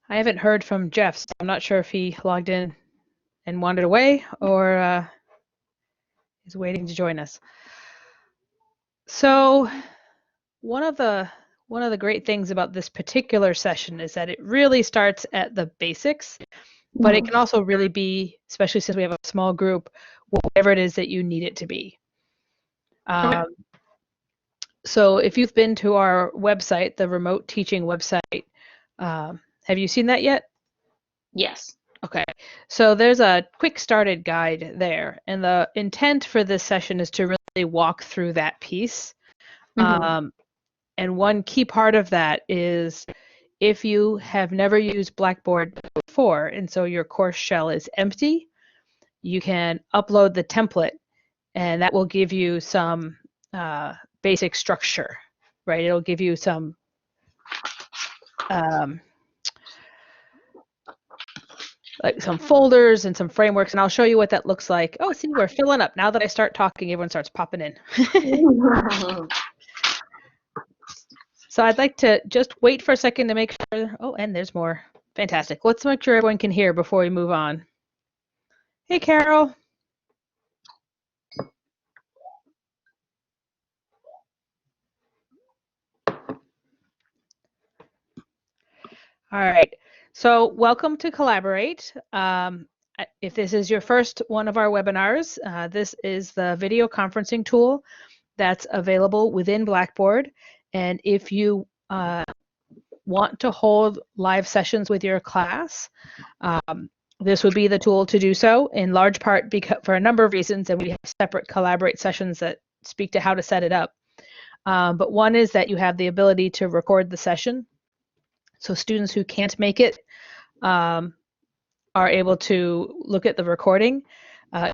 I haven't heard from Jeff, so I'm not sure if he logged in and wandered away or is waiting to join us. So one of the great things about this particular session is that it really starts at the basics, but it can also really be, especially since we have a small group, whatever it is that you need it to be. So if you've been to our website, the remote teaching website, have you seen that yet? Yes. Okay, so there's a quick started guide there, and the intent for this session is to really walk through that piece. And one key part of that is if you have never used Blackboard before, and so your course shell is empty, you can upload the template, and that will give you some basic structure, right? It'll give you some like some folders and some frameworks, and I'll show you what that looks like. Oh, see, we're filling up. Now that I start talking, everyone starts popping in. So I'd like to just wait for a second to make sure. Oh, and there's more. Fantastic. Let's make sure everyone can hear before we move on. Hey, Carol. All right. So welcome to Collaborate. If this is your first one of our webinars, this is the video conferencing tool that's available within Blackboard. And if you want to hold live sessions with your class, this would be the tool to do so, in large part because, for a number of reasons, and we have separate Collaborate sessions that speak to how to set it up. But one is that you have the ability to record the session. So students who can't make it are able to look at the recording,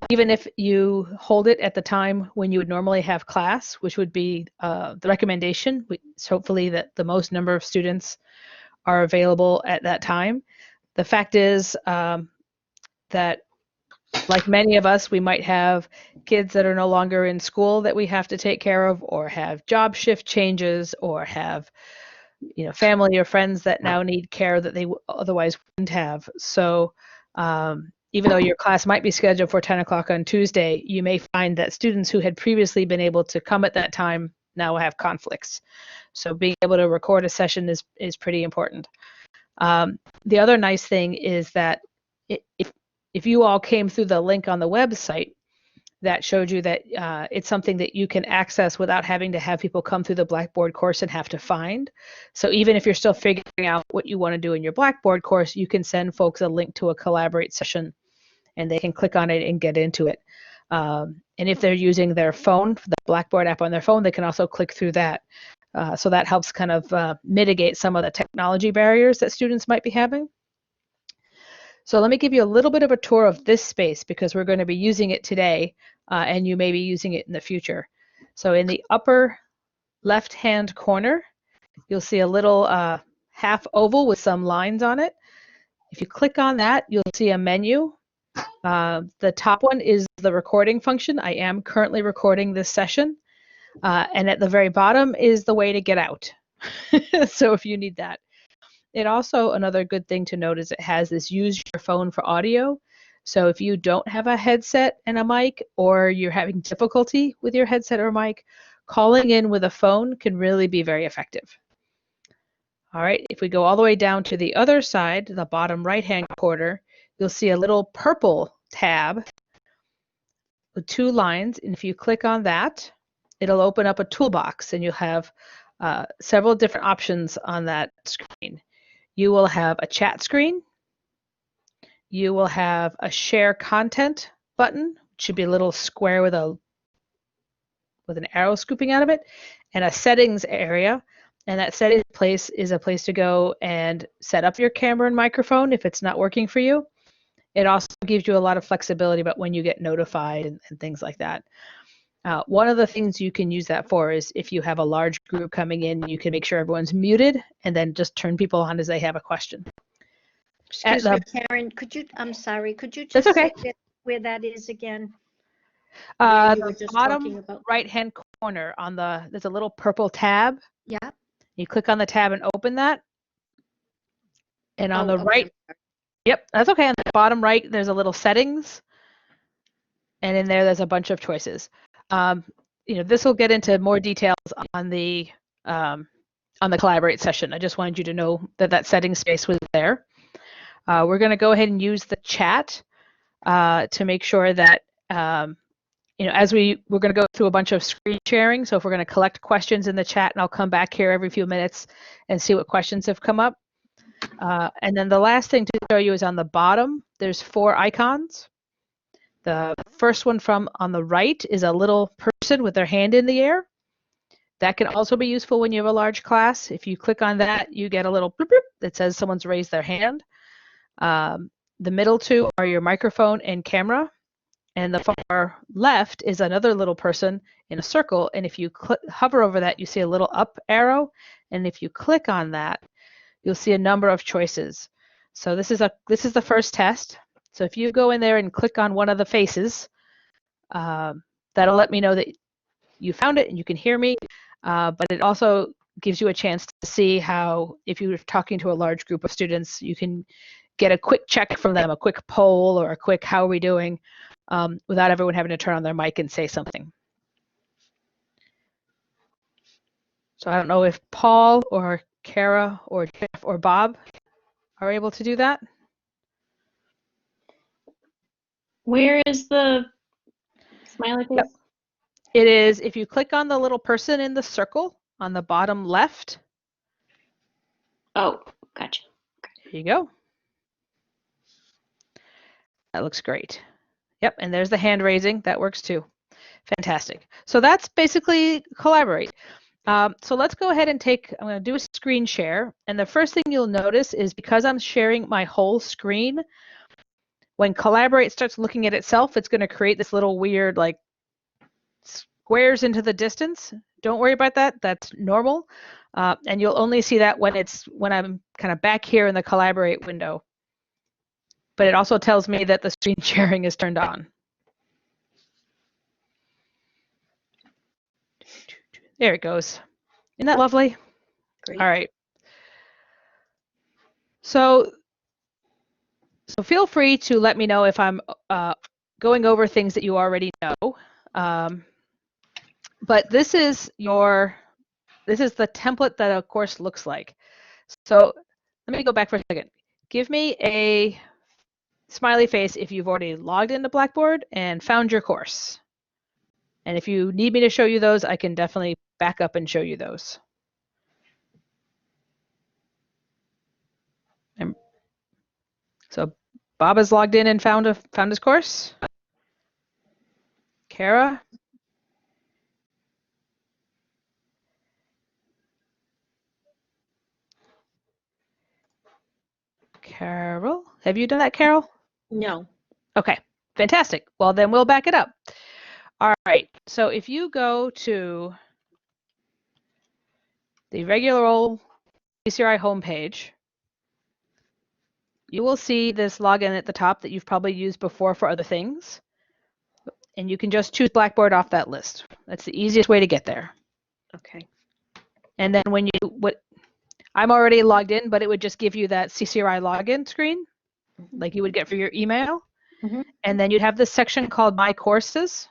even if you hold it at the time when you would normally have class, which would be the recommendation. Hopefully that the most number of students are available at that time. The fact is that, like many of us, we might have kids that are no longer in school that we have to take care of, or have job shift changes, or have family or friends that now need care that they otherwise wouldn't have. So even though your class might be scheduled for 10 o'clock on Tuesday, you may find that students who had previously been able to come at that time now have conflicts. So being able to record a session is pretty important. The other nice thing is that if you all came through the link on the website that showed you that it's something that you can access without having to have people come through the Blackboard course and have to find. So even if you're still figuring out what you want to do in your Blackboard course, you can send folks a link to a Collaborate session and they can click on it and get into it. And if they're using their phone, the Blackboard app on their phone, they can also click through that. So that helps kind of mitigate some of the technology barriers that students might be having. So let me give you a little bit of a tour of this space because we're going to be using it today and you may be using it in the future. So in the upper left-hand corner, you'll see a little half oval with some lines on it. If you click on that, you'll see a menu. The top one is the recording function. I am currently recording this session. And at the very bottom is the way to get out. So if you need that. It also, another good thing to note is it has this use your phone for audio. So if you don't have a headset and a mic, or you're having difficulty with your headset or mic, calling in with a phone can really be very effective. All right, if we go all the way down to the other side, the bottom right-hand corner, you'll see a little purple tab with two lines. And if you click on that, it'll open up a toolbox and you'll have several different options on that screen. You will have a chat screen. You will have a share content button, which should be a little square with an arrow scooping out of it, and a settings area. And that settings place is a place to go and set up your camera and microphone if it's not working for you. It also gives you a lot of flexibility about when you get notified and things like that. One of the things you can use that for is if you have a large group coming in, you can make sure everyone's muted and then just turn people on as they have a question. Excuse me, Karen, I'm sorry, could you just okay. say where that is again? The bottom right-hand corner there's a little purple tab. Yeah. You click on the tab and open that. And on the right, yep, that's okay. On the bottom right, there's a little settings. And in there's a bunch of choices. This will get into more details on the Collaborate session. I just wanted you to know that setting space was there. We're going to go ahead and use the chat to make sure that, as we're going to go through a bunch of screen sharing. So if we're going to collect questions in the chat, and I'll come back here every few minutes and see what questions have come up. And then the last thing to show you is on the bottom, there's 4 icons. The first one from on the right is a little person with their hand in the air. That can also be useful when you have a large class. If you click on that, you get a little bloop, bloop that says someone's raised their hand. The middle 2 are your microphone and camera. And the far left is another little person in a circle. And if you hover over that, you see a little up arrow. And if you click on that, you'll see a number of choices. So this is the first test. So if you go in there and click on one of the faces, that'll let me know that you found it and you can hear me. But it also gives you a chance to see how, if you're talking to a large group of students, you can get a quick check from them, a quick poll or a quick how are we doing, without everyone having to turn on their mic and say something. So I don't know if Paul or Kara or Jeff or Bob are able to do that. Where is the smiley face? Yep. It is, if you click on the little person in the circle on the bottom left. Oh, gotcha. There you go. That looks great. Yep, and there's the hand raising. That works too. Fantastic. So that's basically Collaborate. So let's go ahead and I'm going to do a screen share. And the first thing you'll notice is because I'm sharing my whole screen, when Collaborate starts looking at itself, it's going to create this little weird like squares into the distance. Don't worry about that. That's normal. And you'll only see that when I'm kind of back here in the Collaborate window. But it also tells me that the screen sharing is turned on. There it goes. Isn't that lovely? Great. All right. So feel free to let me know if I'm going over things that you already know. But this is the template that a course looks like. So let me go back for a second. Give me a smiley face if you've already logged into Blackboard and found your course. And if you need me to show you those, I can definitely back up and show you those. So Bob has logged in and found his course. Kara? Carol? Have you done that, Carol? No. Okay, fantastic. Well, then we'll back it up. All right, so if you go to the regular old CCRI homepage, you will see this login at the top that you've probably used before for other things. And you can just choose Blackboard off that list. That's the easiest way to get there. Okay. And then I'm already logged in, but it would just give you that CCRI login screen, like you would get for your email. Mm-hmm. And then you'd have this section called My Courses.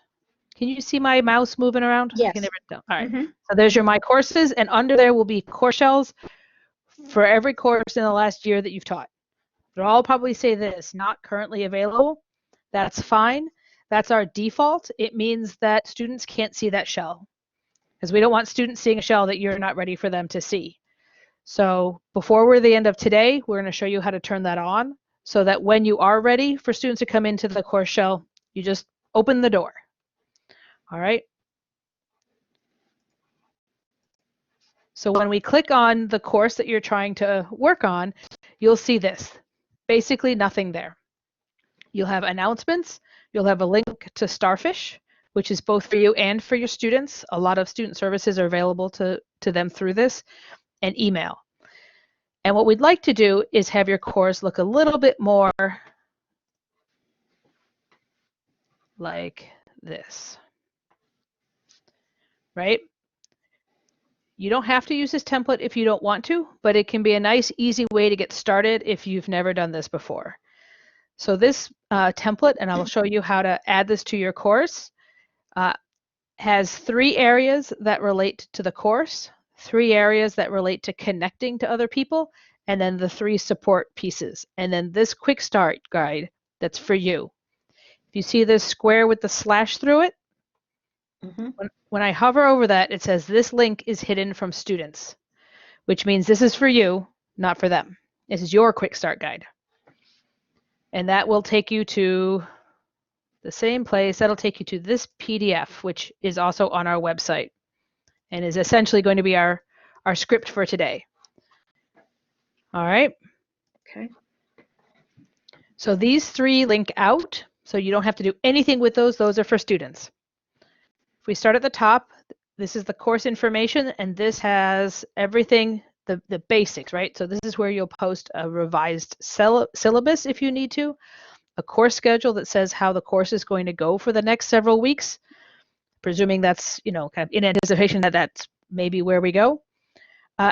Can you see my mouse moving around? Yes. I can never tell. All right. Mm-hmm. So there's your My Courses, and under there will be course shells for every course in the last year that you've taught. They'll all probably say this, not currently available. That's fine. That's our default. It means that students can't see that shell, because we don't want students seeing a shell that you're not ready for them to see. So before we're the end of today, we're going to show you how to turn that on so that when you are ready for students to come into the course shell, you just open the door. All right. So when we click on the course that you're trying to work on, you'll see this. Basically nothing there. You'll have announcements. You'll have a link to Starfish, which is both for you and for your students. A lot of student services are available to them through this, and email. And what we'd like to do is have your course look a little bit more like this, right? You don't have to use this template if you don't want to, but it can be a nice, easy way to get started if you've never done this before. So this template, and I will show you how to add this to your course, has 3 areas that relate to the course, 3 areas that relate to connecting to other people, and then the 3 support pieces. And then this quick start guide that's for you. If you see this square with the slash through it, when I hover over that, it says this link is hidden from students, which means this is for you, not for them. This is your quick start guide. And that will take you to the same place. That'll take you to this PDF, which is also on our website and is essentially going to be our script for today. All right. Okay. So these 3 link out, so you don't have to do anything with those. Those are for students. If we start at the top, this is the course information, and this has everything, the basics, right? So this is where you'll post a revised syllabus if you need to, a course schedule that says how the course is going to go for the next several weeks, presuming that's, kind of in anticipation that that's maybe where we go.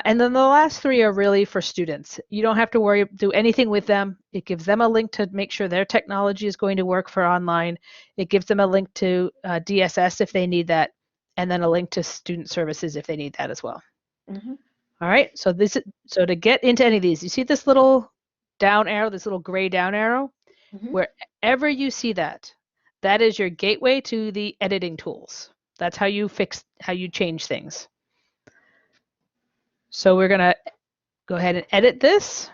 And then the last 3 are really for students. You don't have to do anything with them. It gives them a link to make sure their technology is going to work for online. It gives them a link to DSS if they need that, and then a link to student services if they need that as well. Mm-hmm. All right, so to get into any of these, you see this little down arrow, this little gray down arrow? Mm-hmm. Wherever you see that, that is your gateway to the editing tools. That's how you change things. So we're going to go ahead and edit this.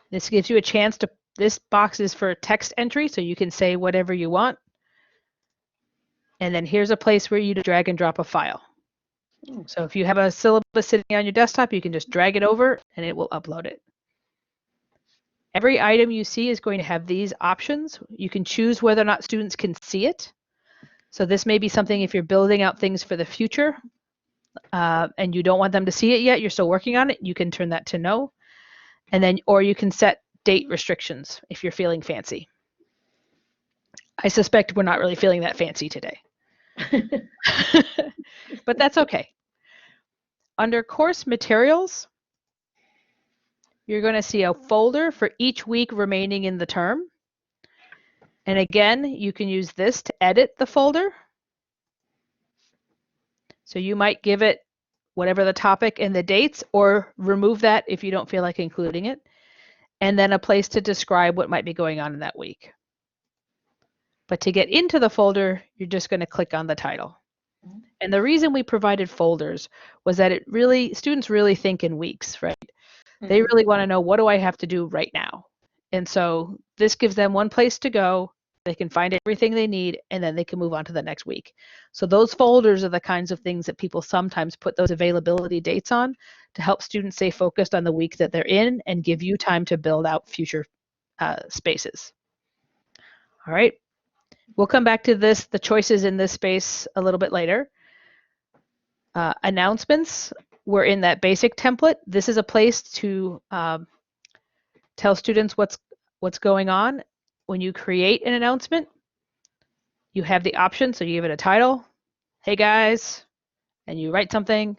This gives you a chance to, this box is for text entry, so you can say whatever you want. And then here's a place where you drag and drop a file. So if you have a syllabus sitting on your desktop, you can just drag it over and it will upload it. Every item you see is going to have these options. You can choose whether or not students can see it. So this may be something if you're building out things for the future, and you don't want them to see it yet, you're still working on it, you can turn that to no. And then, or you can set date restrictions if you're feeling fancy. I suspect we're not really feeling that fancy today. But that's okay. Under course materials, you're going to see a folder for each week remaining in the term. And again, you can use this to edit the folder. So you might give it whatever the topic and the dates, or remove that if you don't feel like including it. And then a place to describe what might be going on in that week. But to get into the folder, you're just going to click on the title. And the reason we provided folders was that students really think in weeks, right? They really want to know, what do I have to do right now? And so this gives them one place to go. They can find everything they need, and then they can move on to the next week. So those folders are the kinds of things that people sometimes put those availability dates on to help students stay focused on the week that they're in and give you time to build out future spaces. All right. We'll come back to the choices in this space a little bit later. Announcements were in that basic template. This is a place to tell students what's going on. When you create an announcement, you have the option, so you give it a title, hey guys, and you write something.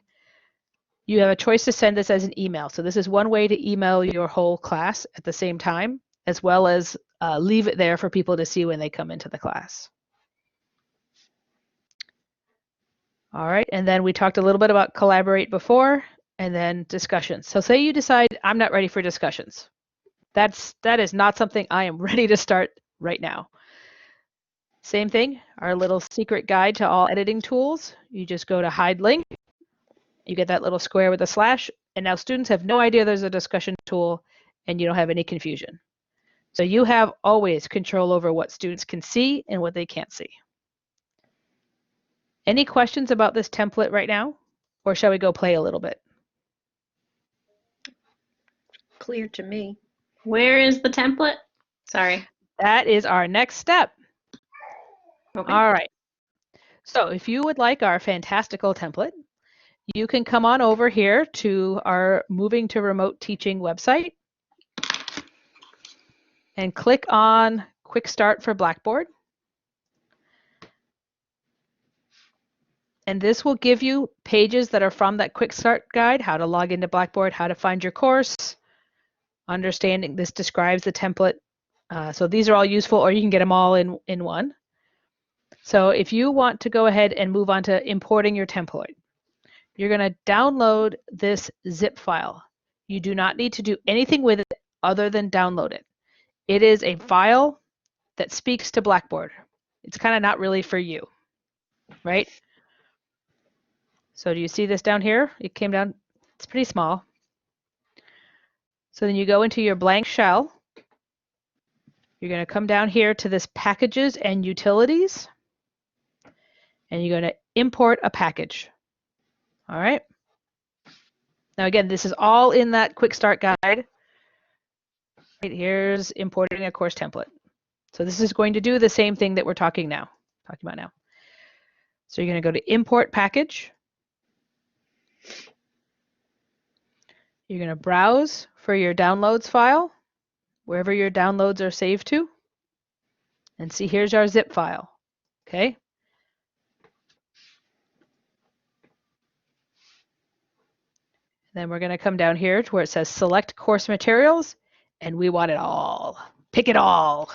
You have a choice to send this as an email. So this is one way to email your whole class at the same time, as well as leave it there for people to see when they come into the class. All right, and then we talked a little bit about collaborate before, and then discussions. So say you decide, I'm not ready for discussions. That is not something I am ready to start right now. Same thing, our little secret guide to all editing tools. You just go to hide link. You get that little square with a slash, and now students have no idea there's a discussion tool, and you don't have any confusion. So you have always control over what students can see and what they can't see. Any questions about this template right now? Or shall we go play a little bit? Clear to me. Where is the template? Sorry. That is our next step. Okay. All right. So if you would like our fantastical template, you can come on over here to our Moving to Remote Teaching website and click on Quick Start for Blackboard. and this will give you pages that are from that quick start guide, how to log into Blackboard, how to find your course, understanding this describes the template. So these are all useful, or you can get them all in one. So if you want to go ahead and move on to importing your template, you're going to download this zip file. You do not need to do anything with it other than download it. It is a file that speaks to Blackboard. It's kind of not really for you, right? So do you see this down here? It came down, it's pretty small. So then you go into your blank shell. You're going to come down here to this packages and utilities, and you're going to import a package. All right. Now again, this is all in that quick start guide. Right, here's importing a course template. So this is going to do the same thing that we're talking about now. So you're going to go to import package. You're going to browse for your downloads file, wherever your downloads are saved to. And see, here's our zip file. Okay. Then we're going to come down here to where it says select course materials, and we want it all. Pick it all.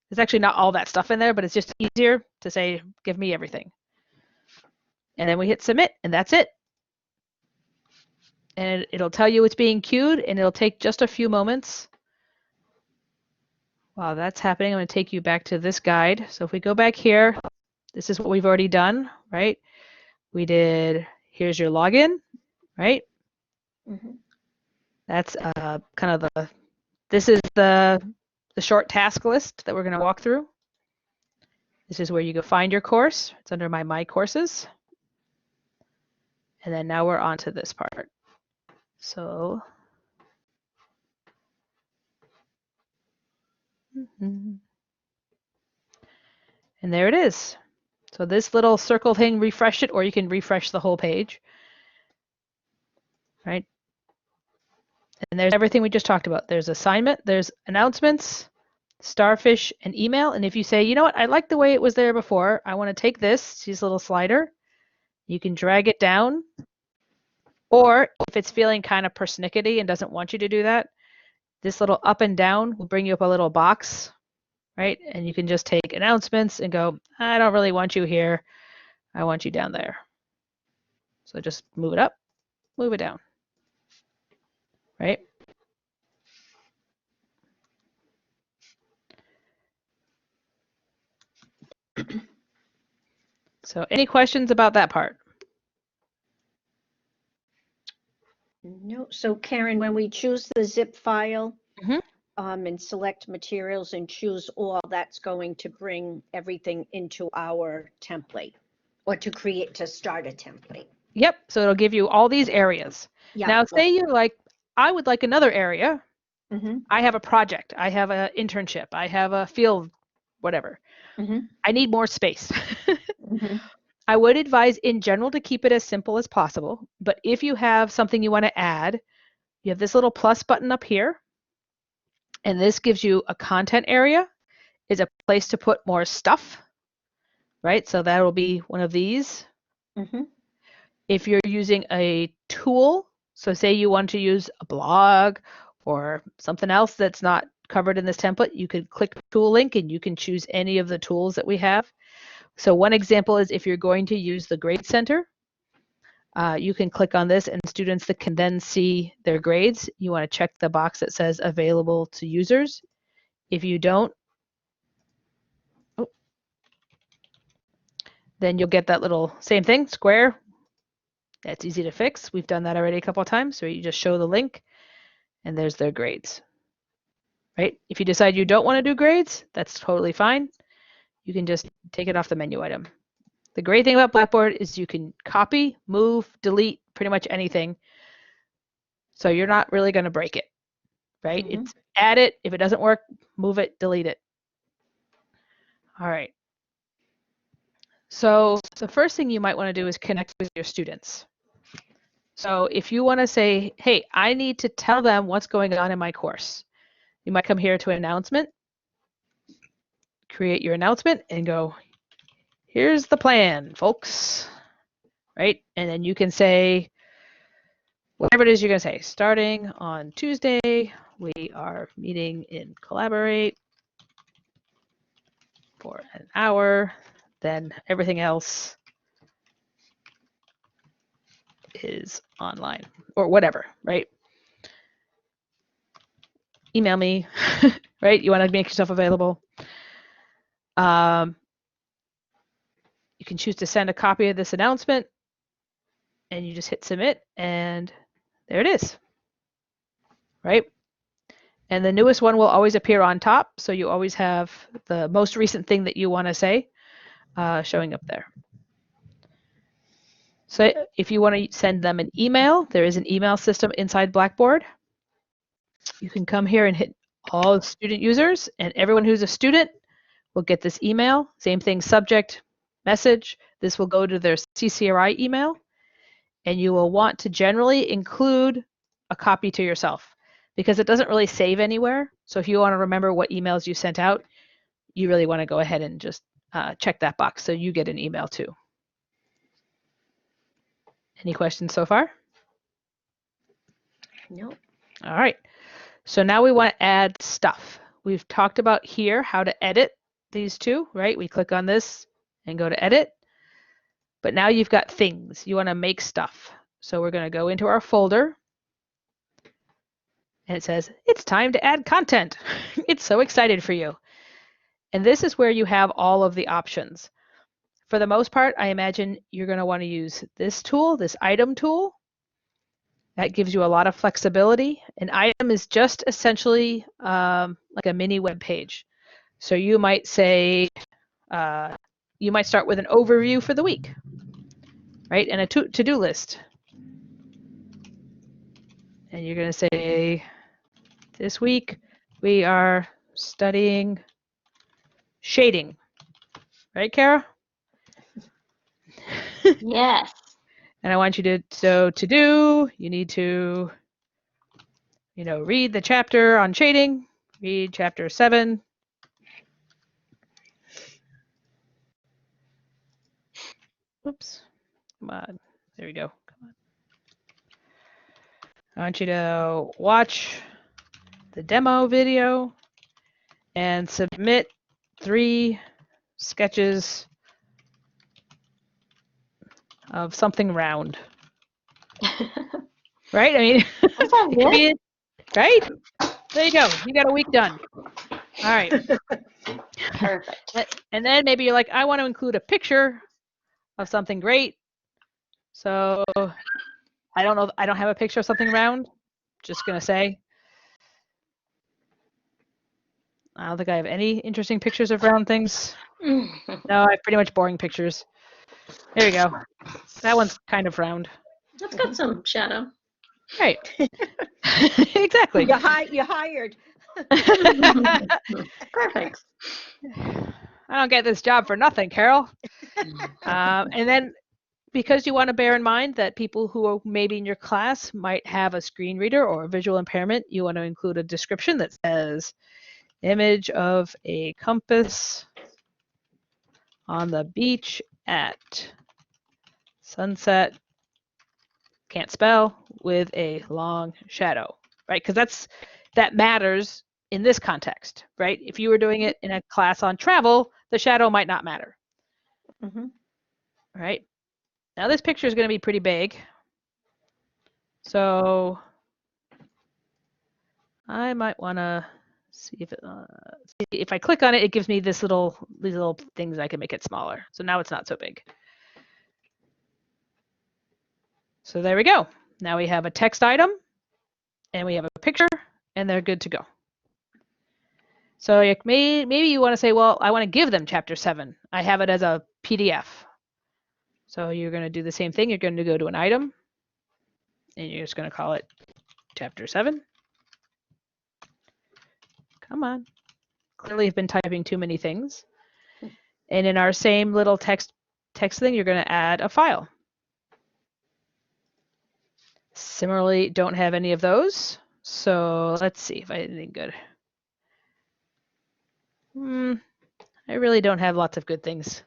There's actually not all that stuff in there, but it's just easier to say, give me everything. And then we hit submit, and that's it. And it'll tell you it's being queued, and it'll take just a few moments. While that's happening, I'm going to take you back to this guide. So if we go back here, this is what we've already done, right? We did, here's your login, right? Mm-hmm. That's kind of this is the short task list that we're going to walk through. This is where you go find your course. It's under my courses. And then now we're on to this part. So, and there it is. So this little circle thing, refresh it, or you can refresh the whole page, right? And there's everything we just talked about. There's assignment, there's announcements, starfish, and email. And if you say, you know what, I like the way it was there before, I want to take this little slider, you can drag it down. Or if it's feeling kind of persnickety and doesn't want you to do that, this little up and down will bring you up a little box, right? And you can just take announcements and go, I don't really want you here. I want you down there. So just move it up, move it down, right? So any questions about that part? No. So Karen, when we choose the zip file, Mhm. And select materials and choose all, that's going to bring everything into our template, or to start a template. Yep. So it'll give you all these areas. Yeah. Now say you're like, I would like another area. Mm-hmm. I have a project. I have an internship. I have a field, whatever. Mm-hmm. I need more space. Mm-hmm. I would advise in general to keep it as simple as possible. But if you have something you want to add, you have this little plus button up here. And this gives you a content area. Is a place to put more stuff, right? So that will be one of these. Mm-hmm. If you're using a tool, so say you want to use a blog or something else that's not covered in this template, you could click tool link and you can choose any of the tools that we have. So one example is if you're going to use the Grade Center, you can click on this and students that can then see their grades, you want to check the box that says available to users. If you don't, then you'll get that little same thing, square. That's easy to fix. We've done that already a couple of times. So you just show the link and there's their grades, right? If you decide you don't want to do grades, that's totally fine. You can just take it off the menu item. The great thing about Blackboard is you can copy, move, delete pretty much anything. So you're not really going to break it, right? Mm-hmm. It's add it. If it doesn't work, move it, delete it. All right. So the first thing you might want to do is connect with your students. So if you want to say, hey, I need to tell them what's going on in my course, you might come here to announcement, create your announcement and go, here's the plan, folks. right? And then you can say whatever it is you're going to say. Starting on Tuesday, we are meeting in Collaborate for an hour. Then everything else is online or whatever, right? Email me, right? You want to make yourself available. You can choose to send a copy of this announcement and you just hit submit and there it is, right? And the newest one will always appear on top. So you always have the most recent thing that you want to say showing up there. So if you want to send them an email, there is an email system inside Blackboard. You can come here and hit all student users, and everyone who's a student will get this email. Same thing, subject, message. This will go to their CCRI email, and you will want to generally include a copy to yourself because it doesn't really save anywhere. So if you want to remember what emails you sent out, you really want to go ahead and just check that box so you get an email too. Any questions so far? No. All right. So now we want to add stuff. We've talked about here how to edit these two, right? We click on this and go to edit. But now you've got things. You want to make stuff. So we're going to go into our folder. And it says, it's time to add content. It's so excited for you. And this is where you have all of the options. For the most part, I imagine you're going to want to use this tool, this item tool. That gives you a lot of flexibility. An item is just essentially like a mini web page. So you might say, you might start with an overview for the week, right? And a to-do list. And you're going to say, this week we are studying shading, right, Kara? Yes. And I want you to, so to do, you need to, read the chapter on shading, read chapter 7. Oops, come on, there we go, come on. I want you to watch the demo video and submit 3 sketches of something round. Right? I mean, That sounds good. right? There you go. You got a week done. All right. Perfect. And then maybe you're like, I want to include a picture of something great. So I don't know. I don't have a picture of something round. Just going to say. I don't think I have any interesting pictures of round things. No, I have pretty much boring pictures. There we go. That one's kind of round. That's got some shadow. Right. Exactly. You hired. Perfect. I don't get this job for nothing, Carol. And then because you want to bear in mind that people who are maybe in your class might have a screen reader or a visual impairment, you want to include a description that says, image of a compass on the beach at sunset, can't spell, with a long shadow, right? Because that matters in this context, right? If you were doing it in a class on travel, the shadow might not matter. Mm-hmm. Right? Now this picture is going to be pretty big. So I might want to see if I click on it, it gives me these little things I can make it smaller. So now it's not so big. So there we go. Now we have a text item and we have a picture and they're good to go. So maybe you want to say, well, I want to give them chapter 7. I have it as a PDF. So you're going to do the same thing. You're going to go to an item and you're just going to call it chapter 7. Come on. Clearly I've been typing too many things. And in our same little text thing, you're going to add a file. Similarly, don't have any of those. So let's see if I have anything good. I really don't have lots of good things.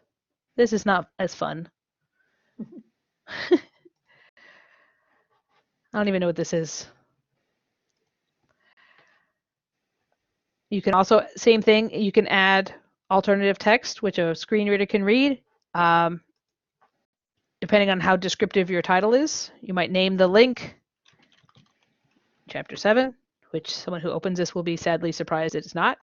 This is not as fun. I don't even know what this is. You can also, same thing, you can add alternative text, which a screen reader can read. Depending on how descriptive your title is, you might name the link Chapter 7, which someone who opens this will be sadly surprised it's not.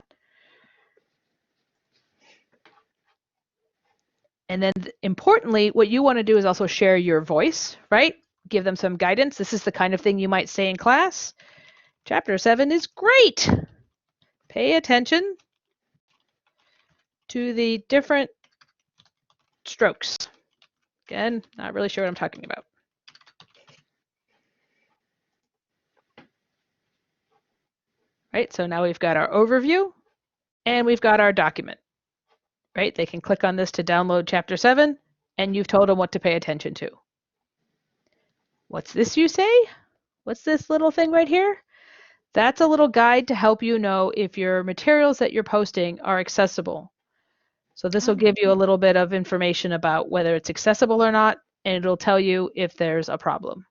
And then importantly, what you want to do is also share your voice, right? Give them some guidance. This is the kind of thing you might say in class. Chapter 7 is great. Pay attention to the different strokes. Again, not really sure what I'm talking about. Right, so now we've got our overview and we've got our document. Right, they can click on this to download Chapter 7 and you've told them what to pay attention to. What's this you say? What's this little thing right here? That's a little guide to help you know if your materials that you're posting are accessible. So this will give you a little bit of information about whether it's accessible or not, and it'll tell you if there's a problem.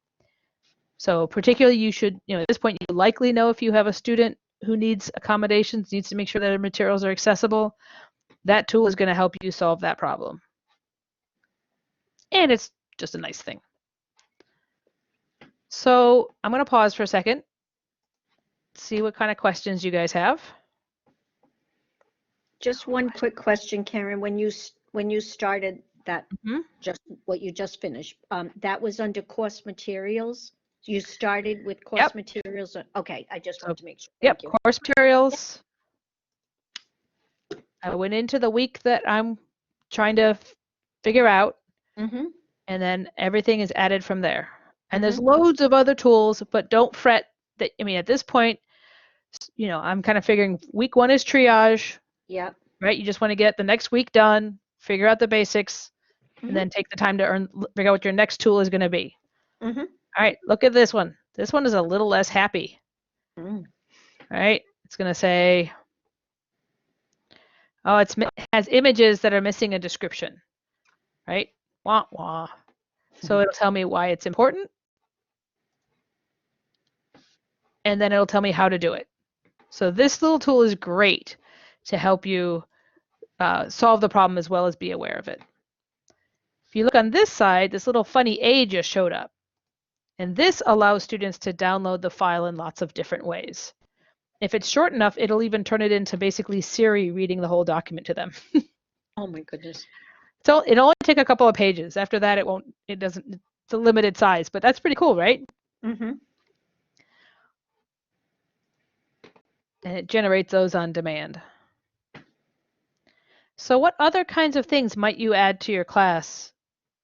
So particularly you should, at this point, you likely know if you have a student who needs accommodations, needs to make sure that their materials are accessible. That tool is going to help you solve that problem. And it's just a nice thing. So I'm going to pause for a second, see what kind of questions you guys have. Just one quick question, Karen. When you started that, just what you just finished, that was under course materials. You started with course materials. Okay, I just wanted to make sure. Thank you. Course materials. I went into the week that I'm trying to figure out, and then everything is added from there. And there's loads of other tools, but don't fret that, at this point, I'm kind of figuring week 1 is triage. Yep. Right? You just want to get the next week done, figure out the basics, and then take the time to figure out what your next tool is going to be. All right, look at this one. This one is a little less happy. All right, it's going to say, oh, it has images that are missing a description. Right? Wah, wah. So it'll tell me why it's important. And then it'll tell me how to do it. So this little tool is great to help you solve the problem as well as be aware of it. If you look on this side, this little funny A just showed up. And this allows students to download the file in lots of different ways. If it's short enough, it'll even turn it into basically Siri reading the whole document to them. Oh my goodness. So it'll only take a couple of pages. After that, it's a limited size, but that's pretty cool, right? And it generates those on demand. So what other kinds of things might you add to your class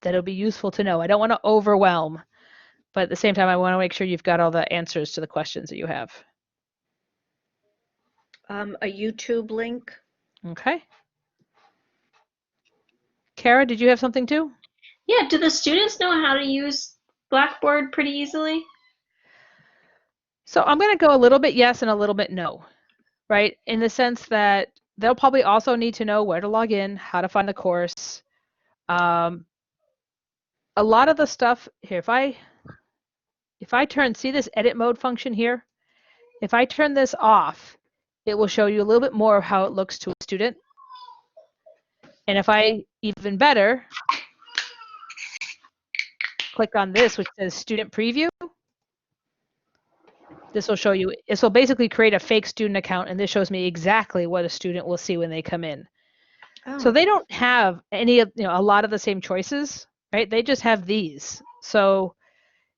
that'll be useful to know? I don't want to overwhelm, but at the same time, I want to make sure you've got all the answers to the questions that you have. A YouTube link. Okay. Kara, did you have something too? Yeah, do the students know how to use Blackboard pretty easily? So I'm going to go a little bit yes and a little bit no, right? In the sense that they'll probably also need to know where to log in, how to find the course. A lot of the stuff here, if I turn, see this edit mode function here? If I turn this off, it will show you a little bit more of how it looks to a student. And if I, even better, click on this, which says student preview, this will show you, this will basically create a fake student account, and this shows me exactly what a student will see when they come in. Oh. So they don't have any of, a lot of the same choices, right? They just have these. So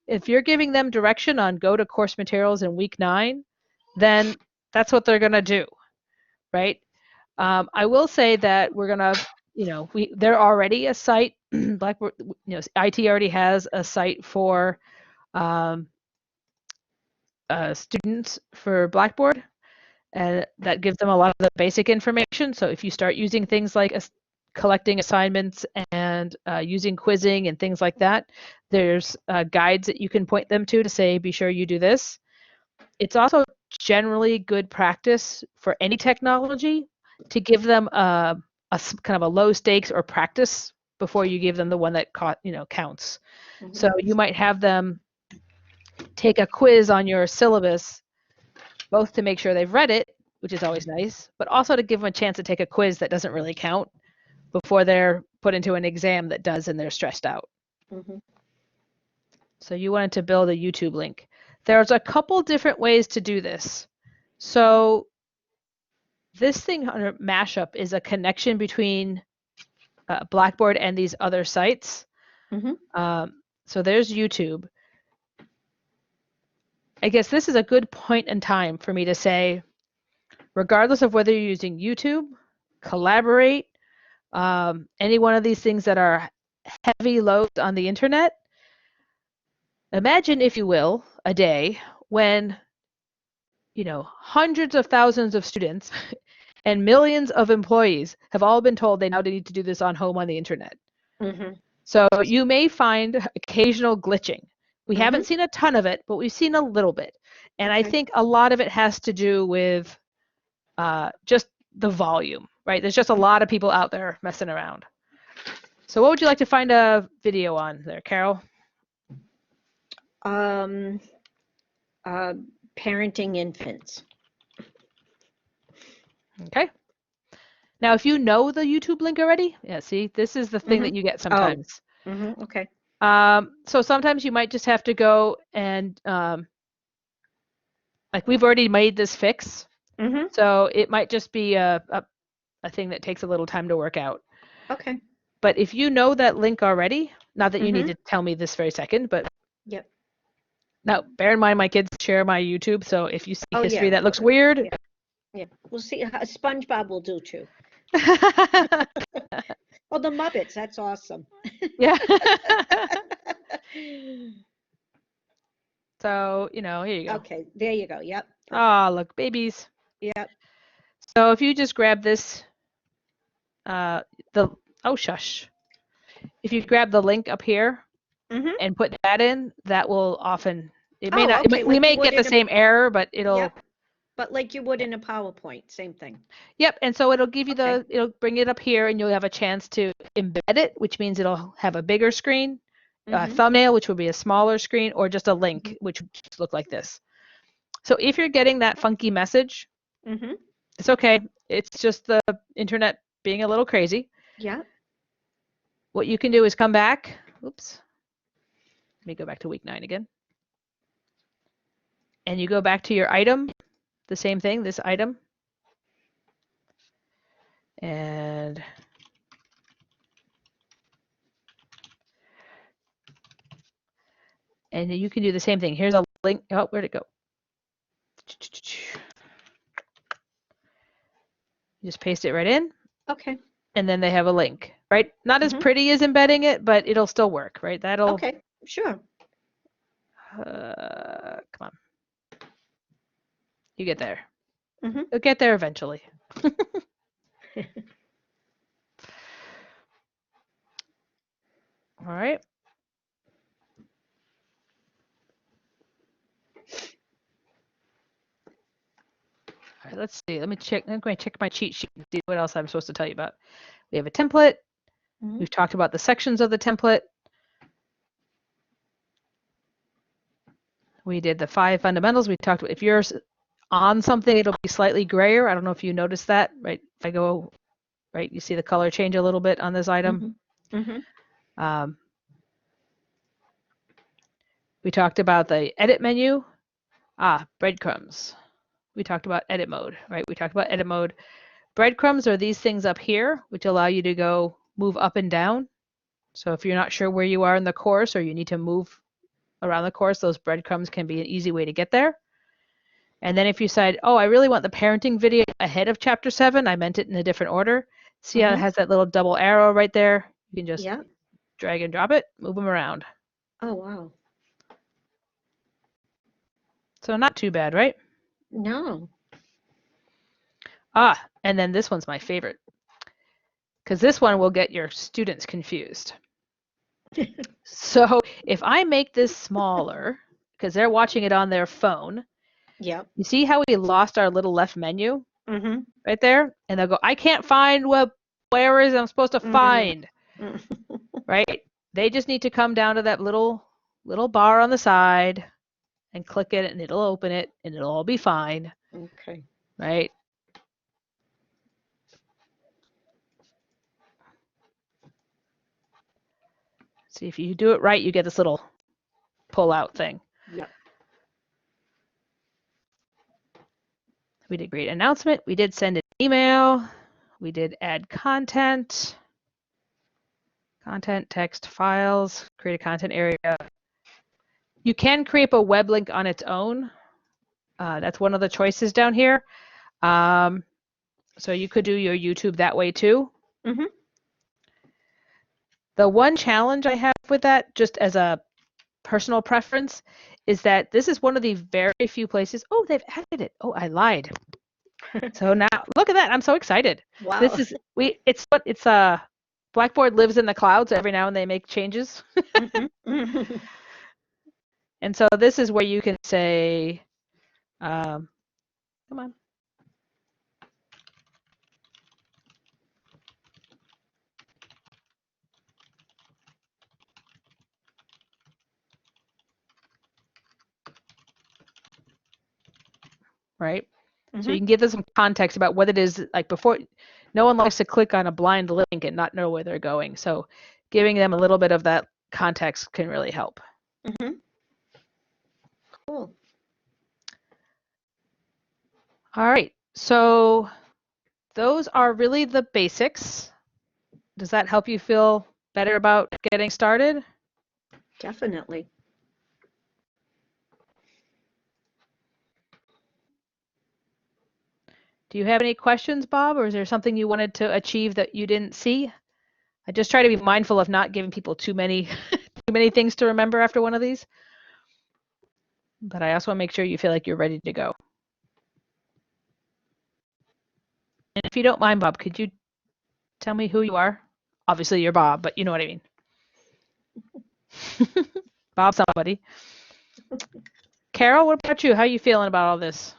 if you're giving them direction on go to course materials in week 9, then that's what they're going to do, right? I will say that we're going to, they're already a site, Blackboard, IT already has a site for students for Blackboard, and that gives them a lot of the basic information. So if you start using things like collecting assignments and using quizzing and things like that, there's guides that you can point them to say, be sure you do this. It's also generally good practice for any technology to give them a kind of a low stakes or practice before you give them the one that counts. So you might have them take a quiz on your syllabus, both to make sure they've read it, which is always nice, but also to give them a chance to take a quiz that doesn't really count before they're put into an exam that does and they're stressed out. So you wanted to build a YouTube link. There's a couple different ways to do this. So this thing under Mashup is a connection between Blackboard and these other sites. So there's YouTube. I guess this is a good point in time for me to say, regardless of whether you're using YouTube, Collaborate, any one of these things that are heavy loads on the internet, imagine, if you will, a day when hundreds of thousands of students and millions of employees have all been told they now need to do this on the internet. So you may find occasional glitching. We haven't seen a ton of it, but we've seen a little bit. And I think a lot of it has to do with just the volume, right? There's just a lot of people out there messing around. So what would you like to find a video on there, Carol? Parenting infants. Okay. Now, if you know the YouTube link already, see, this is the thing that you get sometimes. Okay. So sometimes you might just have to go and, like, we've already made this fix. So it might just be a thing that takes a little time to work out. Okay. But if you know that link already, not that you need to tell me this very second, but Yep. Now, bear in mind, my kids share my YouTube, so if you see history that looks Yeah. weird, We'll see. SpongeBob will do too. Oh, the Muppets. That's awesome. Yeah. So, here you go. Okay, there you go. Yep. Oh, look, babies. Yep. So if you just grab this, shush. If you grab the link up here and put that in, that will often, it may not, okay, we like may get the same error, but it'll. Yep. But like you would in a PowerPoint, same thing. Yep, and so it'll give you it'll bring it up here and you'll have a chance to embed it, which means it'll have a bigger screen, a thumbnail, which would be a smaller screen, or just a link, which would just look like this. So if you're getting that funky message, it's okay. It's just the internet being a little crazy. Yeah. What you can do is come back. Oops. Let me go back to week 9 again. And you go back to your item, the same thing, this item. And you can do the same thing. Here's a link. Oh, where'd it go? You just paste it right in. Okay. And then they have a link, right? Not as pretty as embedding it, but it'll still work, right? That'll. Okay, sure. Come on. You get there. You'll get there eventually. All right. All right, let's see. Let me check. I'm going to check my cheat sheet and see what else I'm supposed to tell you about. We have a template. We've talked about the sections of the template. We did the 5 fundamentals. We talked about if you're on something, it'll be slightly grayer. I don't know if you noticed that, right? If I go, right, you see the color change a little bit on this item. We talked about the edit menu. Breadcrumbs. We talked about edit mode, right? We talked about edit mode. Breadcrumbs are these things up here, which allow you to go move up and down. So if you're not sure where you are in the course or you need to move around the course, those breadcrumbs can be an easy way to get there. And then if you decide, oh, I really want the parenting video ahead of chapter 7, I meant it in a different order. See how it has that little double arrow right there? You can just drag and drop it, move them around. Oh, wow. So not too bad, right? No. And then this one's my favorite, because this one will get your students confused. So if I make this smaller, because they're watching it on their phone, you see how we lost our little left menu right there? And they'll go, I can't find where is I'm supposed to find. right? They just need to come down to that little bar on the side and click it, and it'll open it, and it'll all be fine, Okay. right? See, if you do it right, you get this little pull-out thing. Yep. We did create announcement. We did send an email. We did add content, text, files, create a content area. You can create a web link on its own. That's one of the choices down here. So you could do your YouTube that way too. Mm-hmm. The one challenge I have with that, just as a personal preference, is that this is one of the very few places. Oh, they've added it. Oh, I lied. So now look at that. I'm so excited. Wow. This is Blackboard lives in the clouds. Every now and they make changes. Mm-hmm. And so this is where you can say, come on. Right? Mm-hmm. So you can give them some context about what it is. Like before, no one likes to click on a blind link and not know where they're going. So giving them a little bit of that context can really help. Mm-hmm. Cool. All right. So those are really the basics. Does that help you feel better about getting started? Definitely. Do you have any questions, Bob, or is there something you wanted to achieve that you didn't see? I just try to be mindful of not giving people too many things to remember after one of these. But I also want to make sure you feel like you're ready to go. And if you don't mind, Bob, could you tell me who you are? Obviously, you're Bob, but you know what I mean. Bob somebody. Carol, what about you? How are you feeling about all this?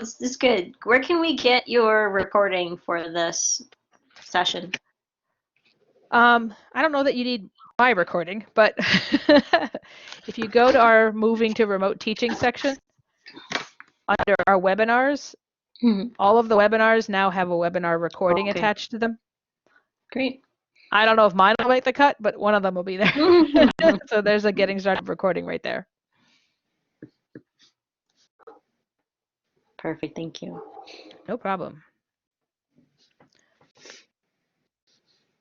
This is good. Where can we get your recording for this session? I don't know that you need my recording, but if you go to our moving to remote teaching section under our webinars, all of the webinars now have a webinar recording attached to them. Great. I don't know if mine will make the cut, but one of them will be there. So there's a getting started recording right there. Perfect. Thank you. No problem.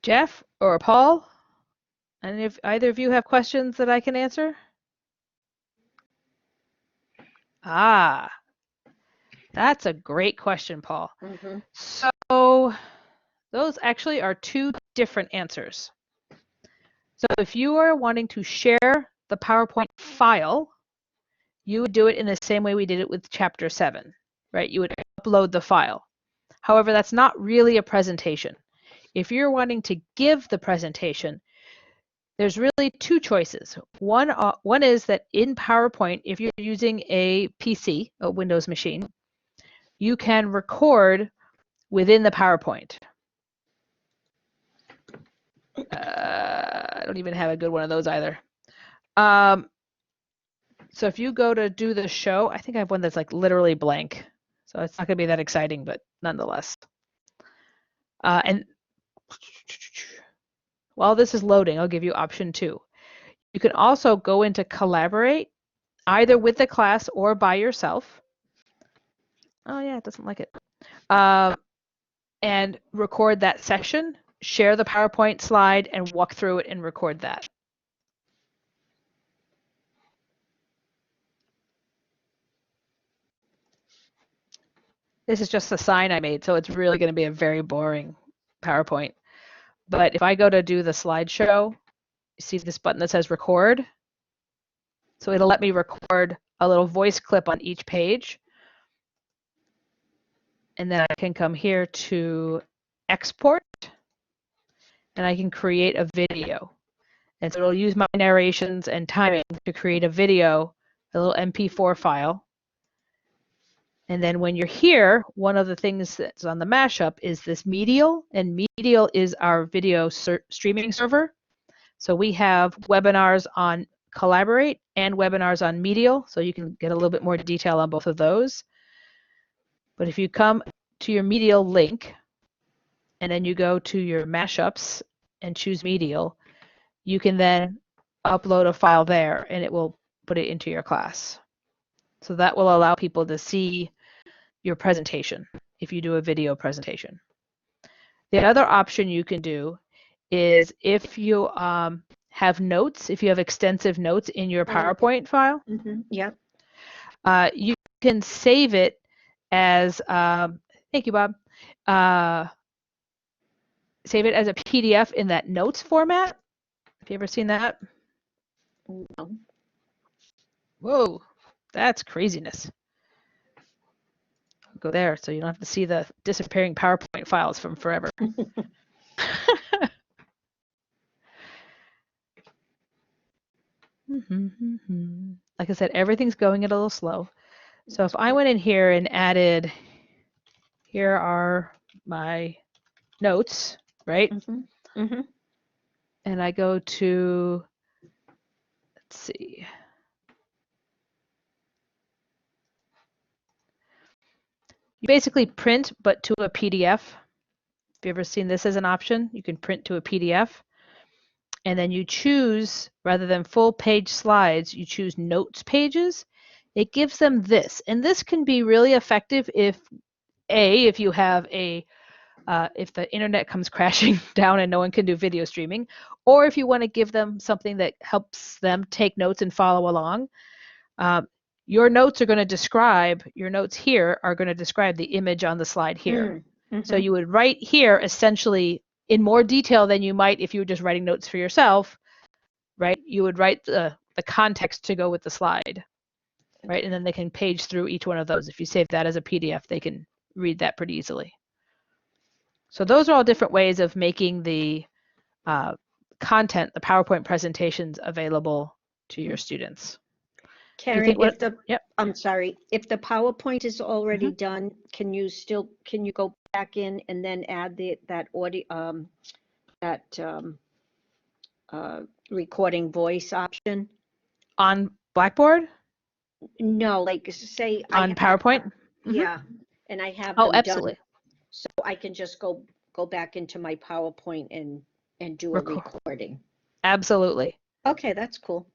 Jeff or Paul? And if either of you have questions that I can answer? Ah, that's a great question, Paul. Mm-hmm. So those actually are two different answers. So if you are wanting to share the PowerPoint file, you would do it in the same way we did it with Chapter 7, right? You would upload the file. However, that's not really a presentation. If you're wanting to give the presentation, there's really two choices. One is that in PowerPoint, if you're using a PC, a Windows machine, you can record within the PowerPoint. I don't even have a good one of those either. So if you go to do the show, I think I have one that's like literally blank. So it's not going to be that exciting, but nonetheless. And while this is loading, I'll give you option 2. You can also go into Collaborate, either with the class or by yourself. Oh yeah, it doesn't like it. And record that section, share the PowerPoint slide, and walk through it and record that. This is just the sign I made, so it's really going to be a very boring PowerPoint. But if I go to do the slideshow, you see this button that says record? So it'll let me record a little voice clip on each page. And then I can come here to export, and I can create a video. And so it'll use my narrations and timing to create a video, a little MP4 file. And then when you're here, one of the things that's on the mashup is this Medial, and Medial is our video streaming server. So we have webinars on Collaborate and webinars on Medial, so you can get a little bit more detail on both of those. But if you come to your Medial link, and then you go to your mashups and choose Medial, you can then upload a file there, and it will put it into your class. So that will allow people to see your presentation if you do a video presentation. The other option you can do is if you have notes, if you have extensive notes in your PowerPoint file, Yep. You can save it as, thank you, Bob, save it as a PDF in that notes format. Have you ever seen that? No. Whoa, that's craziness. Go there so you don't have to see the disappearing PowerPoint files from forever. Like I said, everything's going a little slow. So if I went in here and added, here are my notes, right? And I go to, let's see. You basically print, but to a PDF. If you've ever seen this as an option, you can print to a PDF. And then you choose, rather than full page slides, you choose notes pages. It gives them this. And this can be really effective if you have if the internet comes crashing down and no one can do video streaming, or if you want to give them something that helps them take notes and follow along. Your notes are going to describe, your notes here are going to describe the image on the slide here. So you would write here essentially in more detail than you might if you were just writing notes for yourself, right? You would write the context to go with the slide, right? And then they can page through each one of those. If you save that as a PDF, they can read that pretty easily. So those are all different ways of making the content, the PowerPoint presentations available to your students. Karen, I'm sorry, if the PowerPoint is already done, can you go back in and then add that audio, recording voice option? On Blackboard? No, like say on PowerPoint? Yeah, and I have them absolutely. done, so I can just go back into my PowerPoint and do a recording. Absolutely. Okay, that's cool.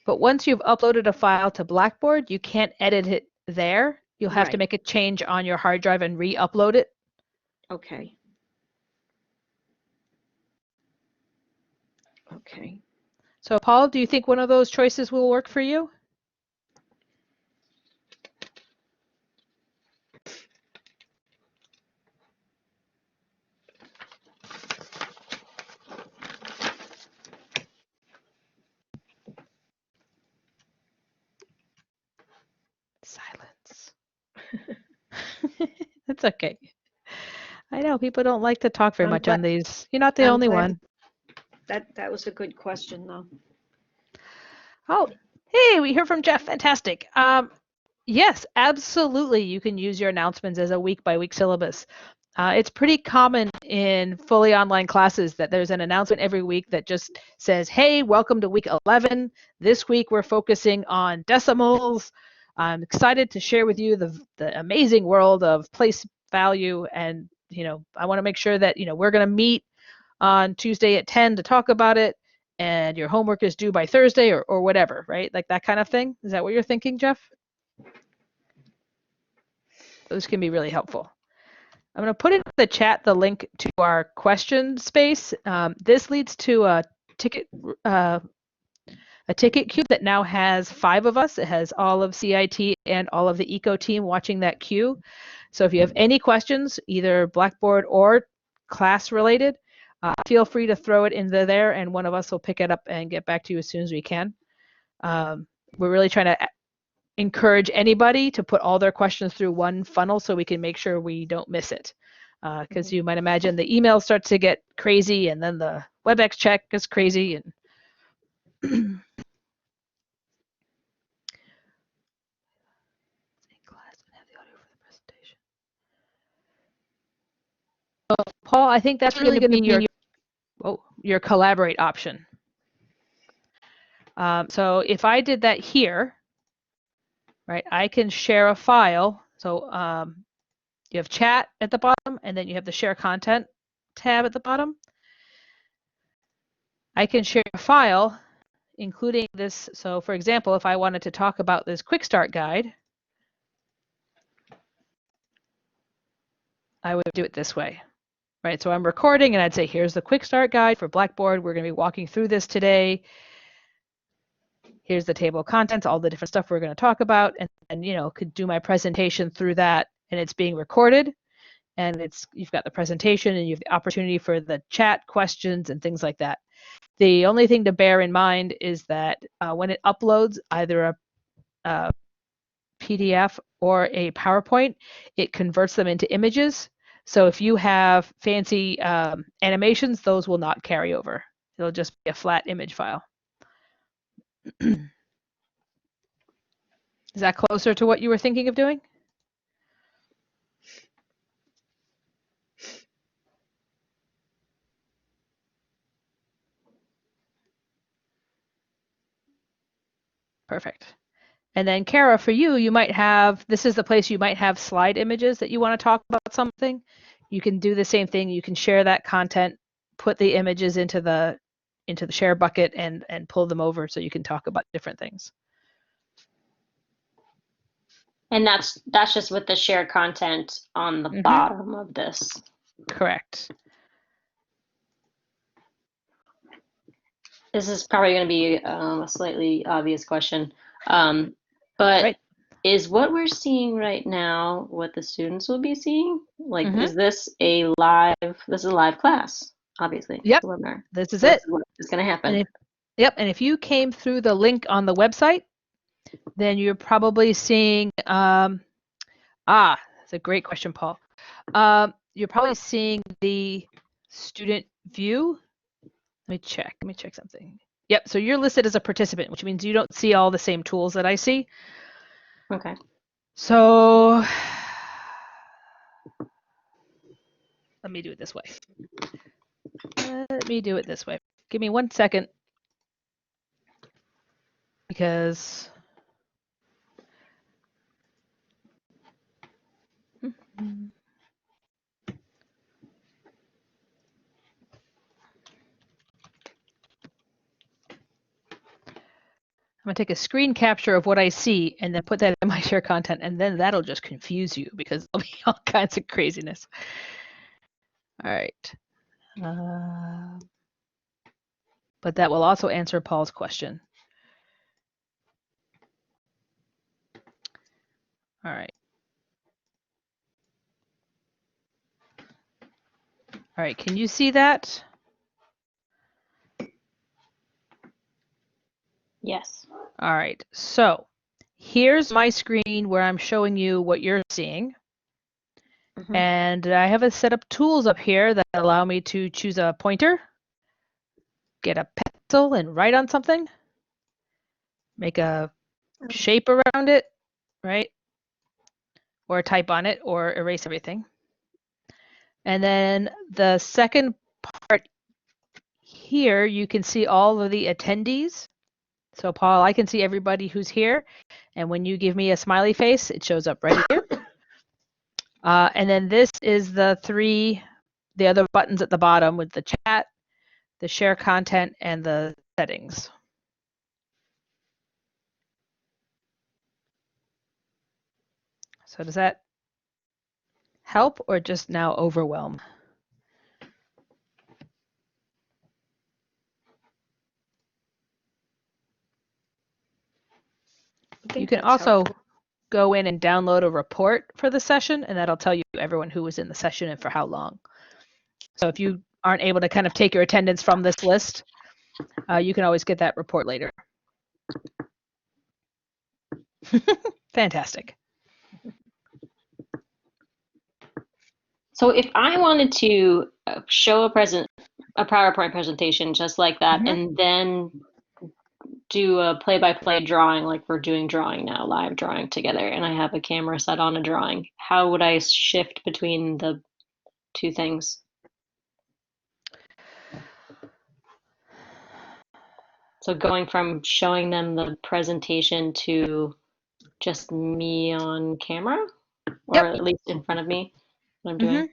But once you've uploaded a file to Blackboard, you can't edit it there. You'll have to make a change on your hard drive and re-upload it. Okay. Okay. So Paul, do you think one of those choices will work for you? Silence. That's okay. I know people don't like to talk very much on these. You're not the only one. That was a good question, though. Oh, hey, we hear from Jeff. Fantastic. Yes, absolutely. You can use your announcements as a week-by-week syllabus. It's pretty common in fully online classes that there's an announcement every week that just says, hey, welcome to week 11. This week we're focusing on decimals. I'm excited to share with you the amazing world of place value. And, I want to make sure that, we're going to meet on Tuesday at 10 to talk about it. And your homework is due by Thursday or whatever, right? Like that kind of thing. Is that what you're thinking, Jeff? Those can be really helpful. I'm going to put in the chat the link to our question space. This leads to a ticket queue that now has 5 of us. It has all of CIT and all of the ECO team watching that queue. So if you have any questions, either Blackboard or class related, feel free to throw it into there and one of us will pick it up and get back to you as soon as we can. We're really trying to encourage anybody to put all their questions through one funnel so we can make sure we don't miss it. Because you might imagine the email starts to get crazy and then the WebEx check gets crazy. And Paul, I think that's really going to be your collaborate option. So if I did that here, right, I can share a file. So you have chat at the bottom, and then you have the share content tab at the bottom. I can share a file, including this. So for example, if I wanted to talk about this quick start guide, I would do it this way, right? So I'm recording and I'd say, here's the quick start guide for Blackboard. We're going to be walking through this today. Here's the table of contents, all the different stuff we're going to talk about, and you know, could do my presentation through that, and it's being recorded, and you've got the presentation, and you have the opportunity for the chat questions and things like that. The only thing to bear in mind is that when it uploads either a PDF or a PowerPoint, it converts them into images. So if you have fancy animations, those will not carry over. It'll just be a flat image file. Is that closer to what you were thinking of doing? Perfect. And then Kara, for you, you might have, this is the place you might have slide images that you want to talk about something. You can do the same thing. You can share that content, put the images into the share bucket and pull them over so you can talk about different things. And that's just with the shared content on the bottom of this. Correct. This is probably going to be a slightly obvious question, but is what we're seeing right now what the students will be seeing? Like, is this a live? This is a live class, obviously. Yep. Webinar. This is it. What's going to happen? And if you came through the link on the website, then you're probably seeing. That's a great question, Paul. You're probably seeing the student view. Let me check something. Yep, so you're listed as a participant, which means you don't see all the same tools that I see. Okay. So let me do it this way. Give me 1 second. Because I'm going to take a screen capture of what I see and then put that in my share content, and then that'll just confuse you because there'll be all kinds of craziness. All right. But that will also answer Paul's question. All right. All right, can you see that? Yes. All right, so here's my screen where I'm showing you what you're seeing. And I have a set of tools up here that allow me to choose a pointer, get a pencil and write on something, make a shape around it, right? Or type on it or erase everything. And then the second part here, you can see all of the attendees. So Paul, I can see everybody who's here. And when you give me a smiley face, it shows up right here. And then this is the other buttons at the bottom with the chat, the share content, and the settings. So does that help or just now overwhelm? You can also go in and download a report for the session, and that'll tell you everyone who was in the session and for how long. So if you aren't able to kind of take your attendance from this list, you can always get that report later. Fantastic. So if I wanted to show a PowerPoint presentation just like that, and then do a play-by-play drawing like we're doing drawing now, live drawing together, and I have a camera set on a drawing, how would I shift between the two things? So going from showing them the presentation to just me on camera, or Yep. at least in front of me, what I'm doing.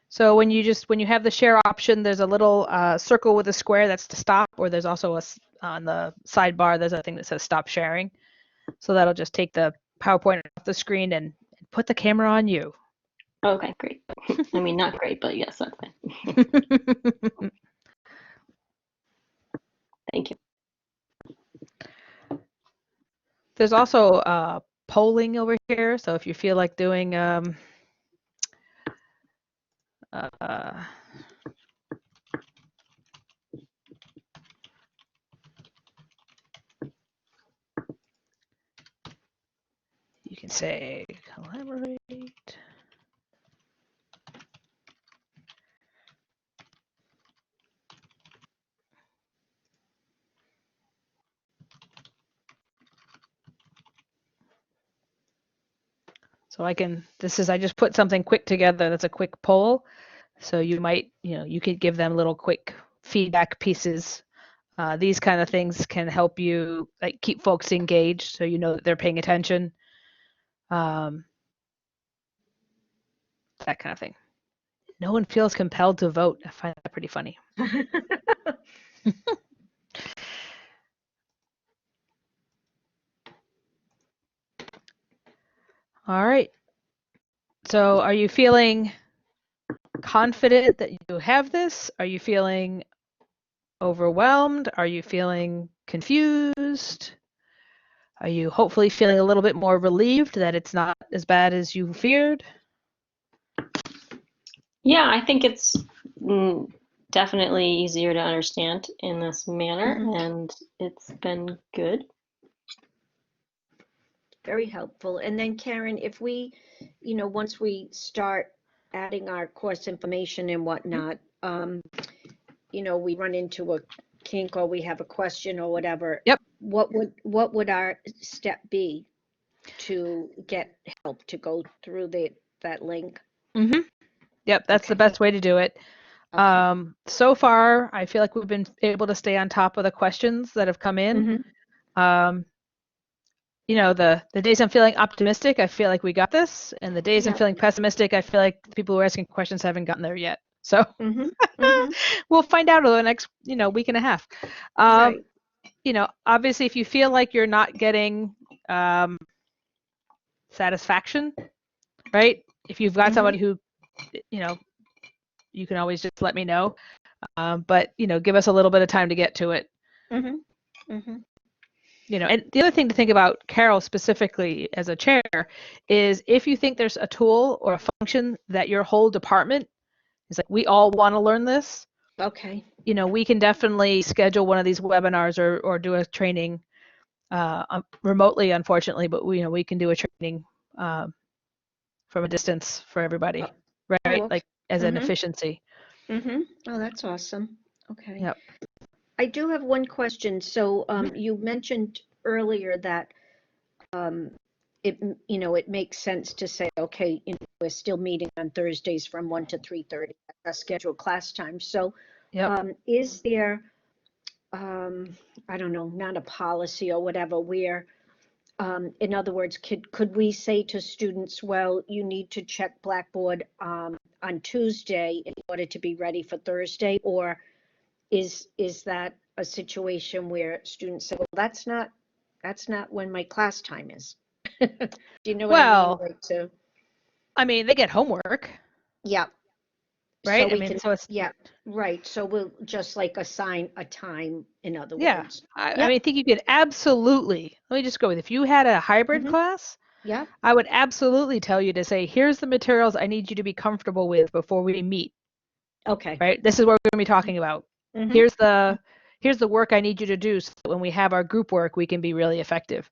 So when you have the share option, there's a little circle with a square that's to stop, or there's also on the sidebar, there's a thing that says stop sharing. So that'll just take the PowerPoint off the screen and put the camera on you. Okay, great. I mean, not great, but yes, that's fine. Thank you. There's also polling over here. So if you feel like doing you can say collaborate. So I just put something quick together that's a quick poll. So you might, you could give them little quick feedback pieces. These kind of things can help you like keep folks engaged so you know that they're paying attention. That kind of thing. No one feels compelled to vote. I find that pretty funny. All right. So are you feeling confident that you have this? Are you feeling overwhelmed? Are you feeling confused? Are you hopefully feeling a little bit more relieved that it's not as bad as you feared? Yeah, I think it's definitely easier to understand in this manner, and it's been good. Very helpful. And then Karen, if we, once we start adding our course information and whatnot, we run into a kink or we have a question or whatever. Yep. What would our step be to get help to go through that link? Yep, that's the best way to do it. Okay. So far, I feel like we've been able to stay on top of the questions that have come in. The days I'm feeling optimistic, I feel like we got this. And the days I'm feeling pessimistic, I feel like the people who are asking questions haven't gotten there yet. So we'll find out over the next, week and a half. Right. Obviously, if you feel like you're not getting satisfaction, right? If you've got somebody who, you can always just let me know. But, give us a little bit of time to get to it. And the other thing to think about, Carol, specifically as a chair, is if you think there's a tool or a function that your whole department is like, we all want to learn this. Okay. We can definitely schedule one of these webinars or do a training remotely, unfortunately, but we can do a training from a distance for everybody, right? okay. Like as an efficiency. Oh, that's awesome. Okay. Yep. I do have one question. So you mentioned earlier that it makes sense to say, okay, we're still meeting on Thursdays from 1 to 3:30, our scheduled class time. So is there, I don't know, not a policy or whatever, where, in other words, could we say to students, well, you need to check Blackboard on Tuesday in order to be ready for Thursday? Or is that a situation where students say, well, that's not when my class time is? Do you know what I mean? Like I mean, they get homework. Yeah. Right. So it's right. So we'll just like assign a time, in other words. I think you could absolutely. Let me just go with, if you had a hybrid class, I would absolutely tell you to say, here's the materials I need you to be comfortable with before we meet. Okay. Right. This is what we're going to be talking about. Here's the work I need you to do so that when we have our group work, we can be really effective.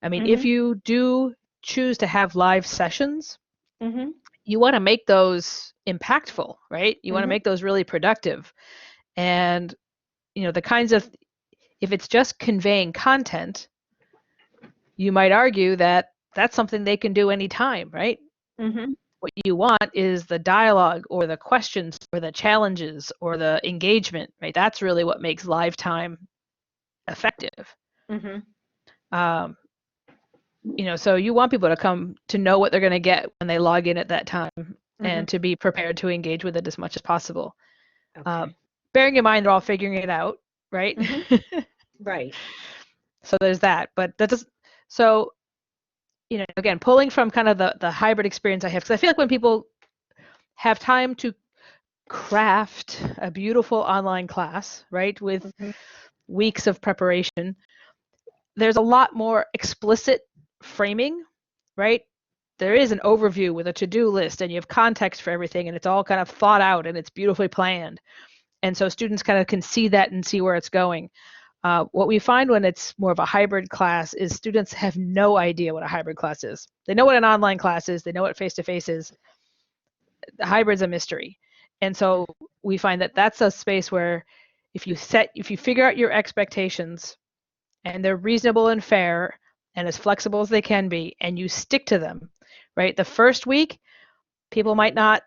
I mean, if you do choose to have live sessions, you want to make those impactful, right? You want to make those really productive. And, the kinds of, if it's just conveying content, you might argue that that's something they can do anytime, right? What you want is the dialogue or the questions or the challenges or the engagement, right? That's really what makes live time effective. Mm-hmm. So you want people to come to know what they're going to get when they log in at that time, and to be prepared to engage with it as much as possible. Okay. Bearing in mind they're all figuring it out, right? Right. So there's that. But that does, so, again, pulling from kind of the hybrid experience I have, because I feel like when people have time to craft a beautiful online class, right, with weeks of preparation, there's a lot more explicit framing, right? There is an overview with a to-do list, and you have context for everything, and it's all kind of thought out, and it's beautifully planned. And so students kind of can see that and see where it's going. What we find when it's more of a hybrid class is students have no idea what a hybrid class is. They know what an online class is. They know what face-to-face is. The hybrid's a mystery. And so we find that that's a space where if you figure out your expectations and they're reasonable and fair and as flexible as they can be, and you stick to them, right? The first week, people might not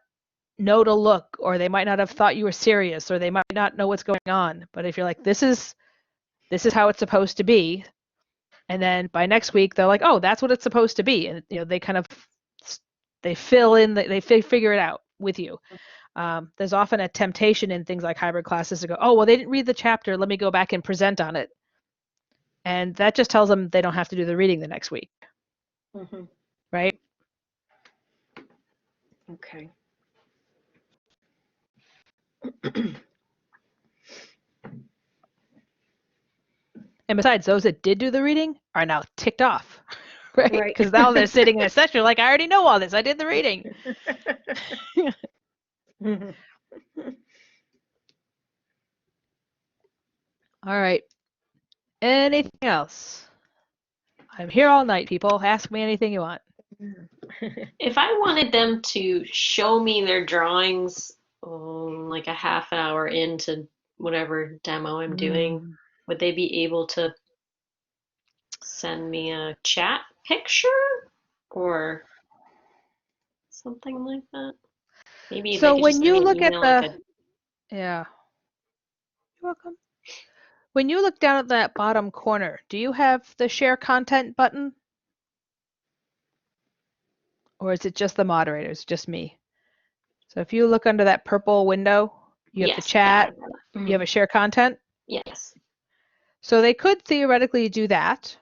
know to look, or they might not have thought you were serious, or they might not know what's going on. But if you're like, this is how it's supposed to be, and then by next week they're like, oh, that's what it's supposed to be, and they kind of fill in, they figure it out with you. There's often a temptation in things like hybrid classes to go, oh, well, they didn't read the chapter, let me go back and present on it. And that just tells them they don't have to do the reading the next week. Right? Okay. And besides, those that did do the reading are now ticked off, right? Because now they're sitting in a session like, I already know all this. I did the reading. All right. Anything else? I'm here all night, people. Ask me anything you want. If I wanted them to show me their drawings like a half hour into whatever demo I'm doing, would they be able to send me a chat picture or something like that? Maybe so they could when just you send me look an email at yeah, you're welcome. When you look down at that bottom corner, do you have the share content button? Or is it just the moderators, just me? So if you look under that purple window, you have the chat, you have a share content. Yes. So they could theoretically do that.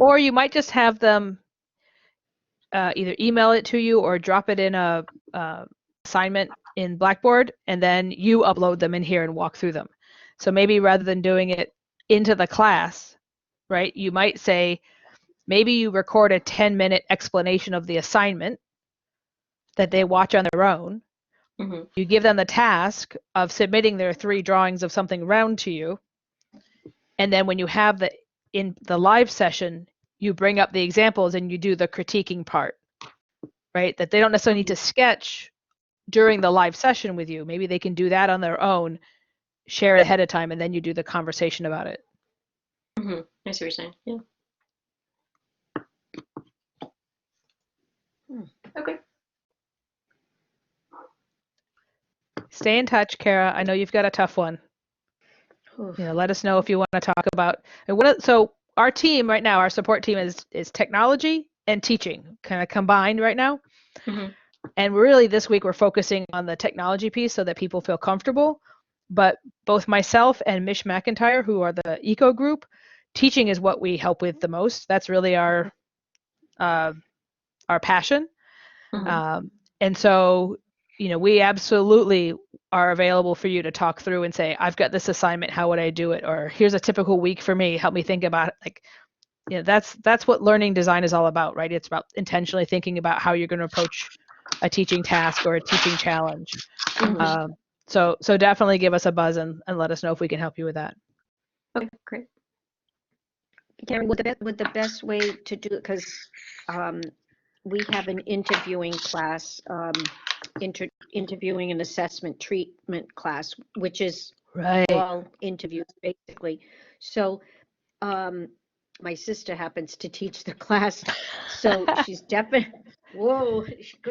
Or you might just have them either email it to you or drop it in a assignment in Blackboard, and then you upload them in here and walk through them. So maybe rather than doing it into the class, right, you might say, maybe you record a 10-minute explanation of the assignment that they watch on their own. You give them the task of submitting their 3 drawings of something round to you. And then when you have in the live session, you bring up the examples and you do the critiquing part, right? That they don't necessarily need to sketch during the live session with you. Maybe they can do that on their own, share it ahead of time, and then you do the conversation about it. I see what you're saying. Yeah. Okay. Stay in touch, Kara. I know you've got a tough one. Let us know if you want to talk about. So our team right now, our support team is technology and teaching kind of combined right now. And really this week we're focusing on the technology piece so that people feel comfortable. But both myself and Mish McIntyre, who are the eco group, teaching is what we help with the most. That's really our passion. And so, we absolutely are available for you to talk through and say, I've got this assignment, how would I do it? Or here's a typical week for me, help me think about it. That's what learning design is all about, right? It's about intentionally thinking about how you're going to approach a teaching task or a teaching challenge. So definitely give us a buzz and let us know if we can help you with that. Okay, great. Karen, would the best way to do it, because we have an interviewing class, interviewing and assessment treatment class, which is all interviews basically. So my sister happens to teach the class, so she's definitely, whoa,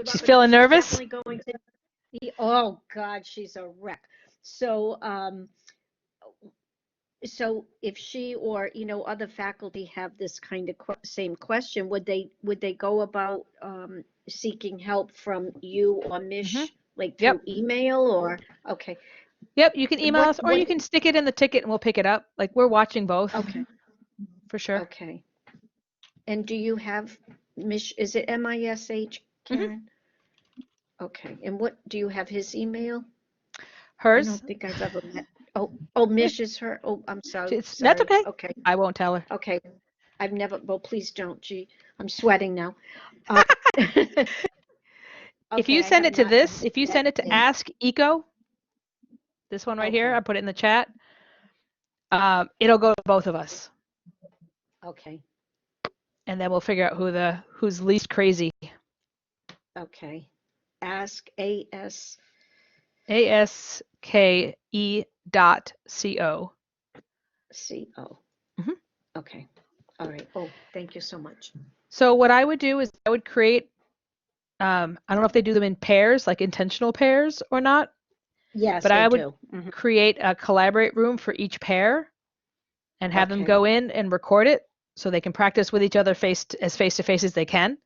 She's feeling nervous? definitely going to be, oh God, she's a wreck. So, so if she or, other faculty have this kind of same question, would they go about seeking help from you or Mish, like through email or, okay. Yep, you can email us or you can stick it in the ticket and we'll pick it up. Like we're watching both. Okay. For sure. Okay. And do you have Mish, is it MISH, Karen? Okay. And what, do you have his email? Hers? I don't think I've ever met. Oh, Mish is her. Oh, I'm sorry. That's okay. Okay. I won't tell her. Okay. I've never, well, please don't. Gee, I'm sweating now. If you send it to this, if you send it to Ask Eco, this one right here, I put it in the chat. It'll go to both of us. Okay. And then we'll figure out who's least crazy. Okay. Ask ASKE.co. CO. Okay. All right. Oh, thank you so much. So what I would do is I would create, I don't know if they do them in pairs, like intentional pairs or not. Yes, but they I would do. create a collaborate room for each pair and have them go in and record it so they can practice with each other face-to-face as they can.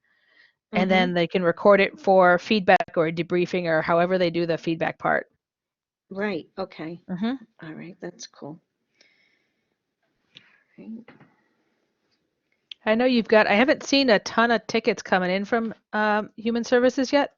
And then they can record it for feedback or debriefing or however they do the feedback part. Right. Okay. All right. That's cool. Right. I know I haven't seen a ton of tickets coming in from Human Services yet.